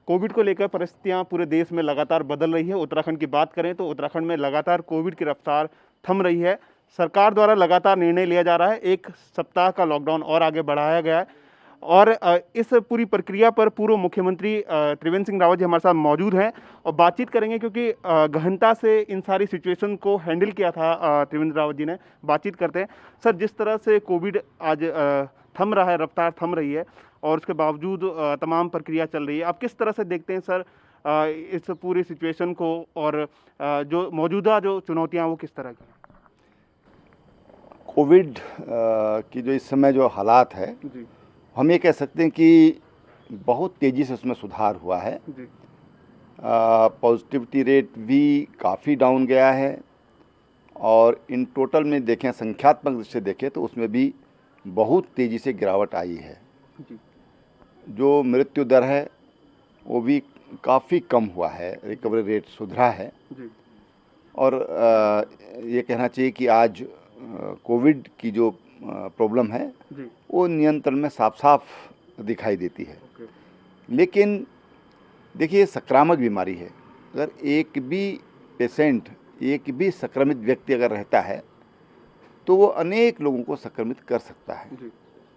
Covid को लेकर परिस्थितियां पूरे देश में लगातार बदल रही है। उत्तराखंड की बात करें तो उत्तराखंड में लगातार कोविड की रफ्तार थम रही है। सरकार द्वारा लगातार निर्णय लिया जा रहा है। 1 सप्ताह का लॉकडाउन और आगे बढ़ाया गया है और इस पूरी प्रक्रिया पर पूर्व मुख्यमंत्री त्रिवेंद्र सिंह रावत जी हमारे साथ मौजूद हैं और बातचीत करेंगे, क्योंकि गहनता से इन सारी सिचुएशन को हैंडल किया था त्रिवेंद्र रावत जी ने। बातचीत करते हैं। सर, जिस तरह से कोविड आज थम रहा है, रफ्तार थम रही है और उसके बावजूद तमाम प्रक्रिया चल रही है, आप किस तरह से देखते हैं सर इस पूरी सिचुएशन को, और जो मौजूदा जो चुनौतियां वो किस तरह की हैं? कोविड की जो इस समय जो हालात है, जी हम ये कह सकते हैं कि बहुत तेज़ी से उसमें सुधार हुआ है। जी पॉजिटिविटी रेट भी काफ़ी डाउन गया है और इन टोटल में देखें, संख्यात्मक दृष्टि से देखें तो उसमें भी बहुत तेज़ी से गिरावट आई है। जी जो मृत्यु दर है वो भी काफ़ी कम हुआ है, रिकवरी रेट सुधरा है। जी और ये कहना चाहिए कि आज कोविड की जो प्रॉब्लम है जी वो नियंत्रण में साफ साफ दिखाई देती है। ओके। लेकिन देखिए, संक्रामक बीमारी है। अगर एक भी पेशेंट, एक भी संक्रमित व्यक्ति अगर रहता है तो वो अनेक लोगों को संक्रमित कर सकता है जी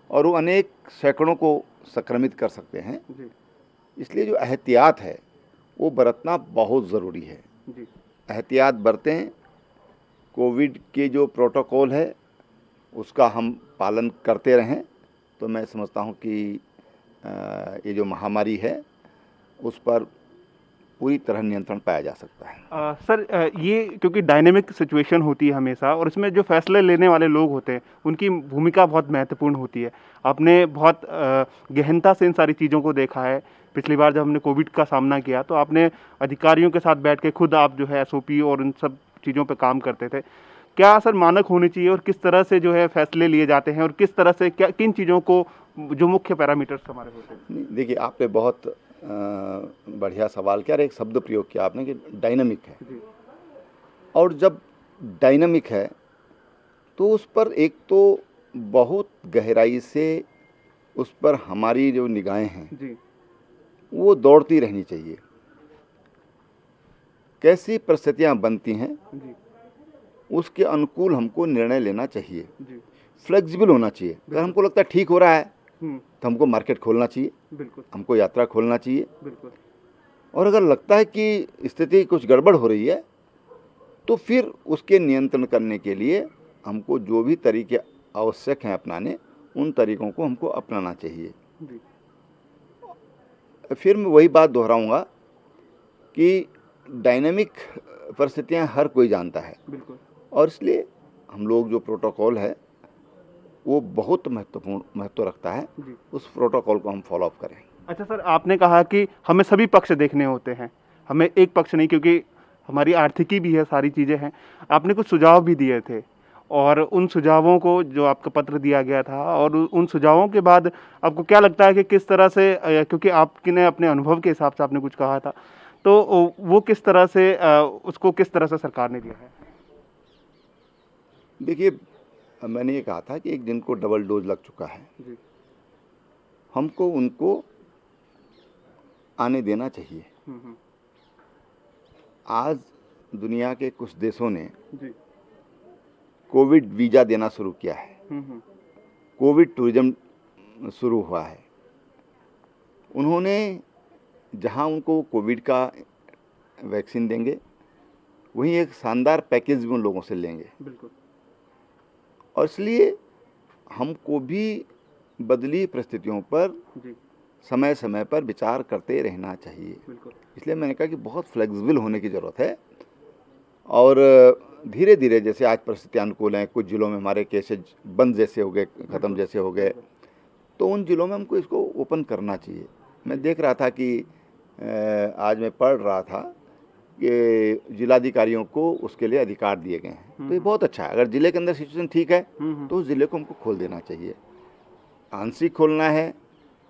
और वो अनेक सैकड़ों को संक्रमित कर सकते हैं। जी इसलिए जो एहतियात है वो बरतना बहुत ज़रूरी है। जी एहतियात बरतें, कोविड के जो प्रोटोकॉल है उसका हम पालन करते रहें, तो मैं समझता हूँ कि ये जो महामारी है उस पर पूरी तरह नियंत्रण पाया जा सकता है। सर, ये क्योंकि डायनेमिक सिचुएशन होती है हमेशा, और इसमें जो फैसले लेने वाले लोग होते हैं उनकी भूमिका बहुत महत्वपूर्ण होती है। आपने बहुत गहनता से इन सारी चीज़ों को देखा है। पिछली बार जब हमने कोविड का सामना किया तो आपने अधिकारियों के साथ बैठ के खुद आप जो है एसओपी और उन सब चीज़ों पे काम करते थे। क्या सर मानक होने चाहिए और किस तरह से जो है फैसले लिए जाते हैं, और किस तरह से क्या किन चीज़ों को जो मुख्य पैरामीटर्स हमारे होते हैं? देखिए, आपने बहुत बढ़िया सवाल किया और एक शब्द प्रयोग किया आपने कि डायनामिक है। जी और जब डायनामिक है तो उस पर एक तो बहुत गहराई से उस पर हमारी जो निगाहें हैं जी वो दौड़ती रहनी चाहिए। कैसी परिस्थितियां बनती हैं जी उसके अनुकूल हमको निर्णय लेना चाहिए। जी फ्लेक्सिबल होना चाहिए। अगर हमको लगता है ठीक हो रहा है तो हमको मार्केट खोलना चाहिए, बिल्कुल हमको यात्रा खोलना चाहिए। बिल्कुल और अगर लगता है कि स्थिति कुछ गड़बड़ हो रही है तो फिर उसके नियंत्रण करने के लिए हमको जो भी तरीके आवश्यक हैं अपनाने, उन तरीकों को हमको अपनाना चाहिए। जी फिर मैं वही बात दोहराऊंगा कि डायनामिक परिस्थितियां हर कोई जानता है बिल्कुल और इसलिए हम लोग जो प्रोटोकॉल है वो बहुत महत्व रखता है। जी। उस प्रोटोकॉल को हम फॉलो अप करें। अच्छा सर, आपने कहा कि हमें सभी पक्ष देखने होते हैं, हमें एक पक्ष नहीं, क्योंकि हमारी आर्थिकी भी है, सारी चीज़ें हैं। आपने कुछ सुझाव भी दिए थे और उन सुझावों को जो आपका पत्र दिया गया था, और उन सुझावों के बाद आपको क्या लगता है कि किस तरह से, क्योंकि आपने अपने अनुभव के हिसाब से आपने कुछ कहा था, तो वो किस तरह से उसको किस तरह से सरकार ने लिया है? देखिए, मैंने ये कहा था कि एक जिनको डबल डोज लग चुका है जी हमको उनको आने देना चाहिए। हम्म। आज दुनिया के कुछ देशों ने जी कोविड वीज़ा देना शुरू किया है। हम्म। कोविड टूरिज्म शुरू हुआ है। उन्होंने जहां उनको कोविड का वैक्सीन देंगे वहीं एक शानदार पैकेज भी उन लोगों से लेंगे। बिल्कुल और इसलिए हमको भी बदली परिस्थितियों पर जी समय समय पर विचार करते रहना चाहिए। बिल्कुल इसलिए मैंने कहा कि बहुत फ्लेक्सिबल होने की ज़रूरत है और धीरे धीरे, जैसे आज परिस्थितियाँ अनुकूल हैं, कुछ ज़िलों में हमारे केसेज बंद जैसे हो गए, ख़त्म जैसे हो गए, तो उन ज़िलों में हमको इसको ओपन करना चाहिए। मैं देख रहा था कि आज मैं पढ़ रहा था कि जिलाधिकारियों को उसके लिए अधिकार दिए गए हैं, तो ये बहुत अच्छा है। अगर ज़िले के अंदर सिचुएशन ठीक है तो उस ज़िले को हमको खोल देना चाहिए। आंशिक खोलना है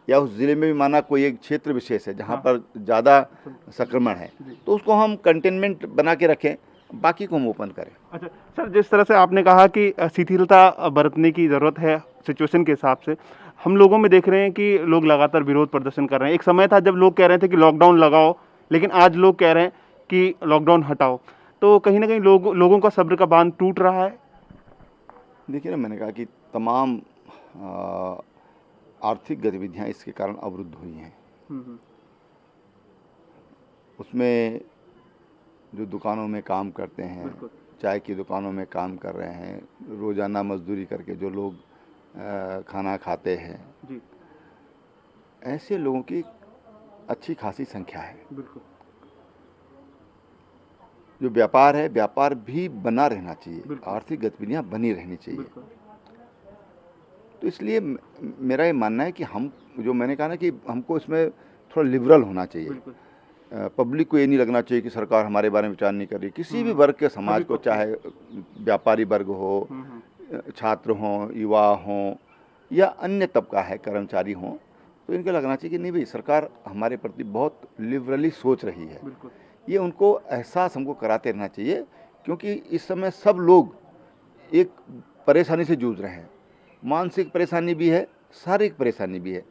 या उस ज़िले में भी माना कोई एक क्षेत्र विशेष है जहाँ पर ज़्यादा संक्रमण है तो उसको हम कंटेनमेंट बना के रखें, बाकी को हम ओपन करें। अच्छा सर, जिस तरह से आपने कहा कि शिथिलता बरतने की ज़रूरत है सिचुएशन के हिसाब से, हम लोगों में देख रहे हैं कि लोग लगातार विरोध प्रदर्शन कर रहे हैं। एक समय था जब लोग कह रहे थे कि लॉकडाउन लगाओ, लेकिन आज लोग कह रहे हैं कि लॉकडाउन हटाओ। तो कहीं ना कहीं लोगों का सब्र का बांध टूट रहा है। देखिए ना, मैंने कहा कि तमाम आर्थिक गतिविधियां इसके कारण अवरुद्ध हुई हैं। उसमें जो दुकानों में काम करते हैं, चाय की दुकानों में काम कर रहे हैं, रोज़ाना मजदूरी करके जो लोग खाना खाते हैं, जी। ऐसे लोगों की अच्छी खासी संख्या है। बिल्कुल। जो व्यापार है, व्यापार भी बना रहना चाहिए, बिल्कुल। आर्थिक गतिविधियां बनी रहनी चाहिए। बिल्कुल। तो इसलिए मेरा ये मानना है कि हम, जो मैंने कहा ना कि हमको इसमें थोड़ा लिबरल होना चाहिए। बिल्कुल। पब्लिक को ये नहीं लगना चाहिए कि सरकार हमारे बारे में विचार नहीं कर रही। किसी भी वर्ग के समाज को, चाहे व्यापारी वर्ग हो, छात्र हों, युवा हों, या अन्य तबका है, कर्मचारी हों, तो इनको लगना चाहिए कि नहीं भाई, सरकार हमारे प्रति बहुत लिबरली सोच रही है। ये उनको एहसास हमको कराते रहना चाहिए, क्योंकि इस समय सब लोग एक परेशानी से जूझ रहे हैं। मानसिक परेशानी भी है, शारीरिक परेशानी भी है।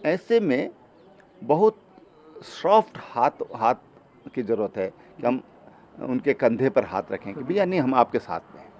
ऐसे में बहुत सॉफ्ट हाथ की ज़रूरत है कि हम उनके कंधे पर हाथ रखें कि भैया नहीं, हम आपके साथ में हैं।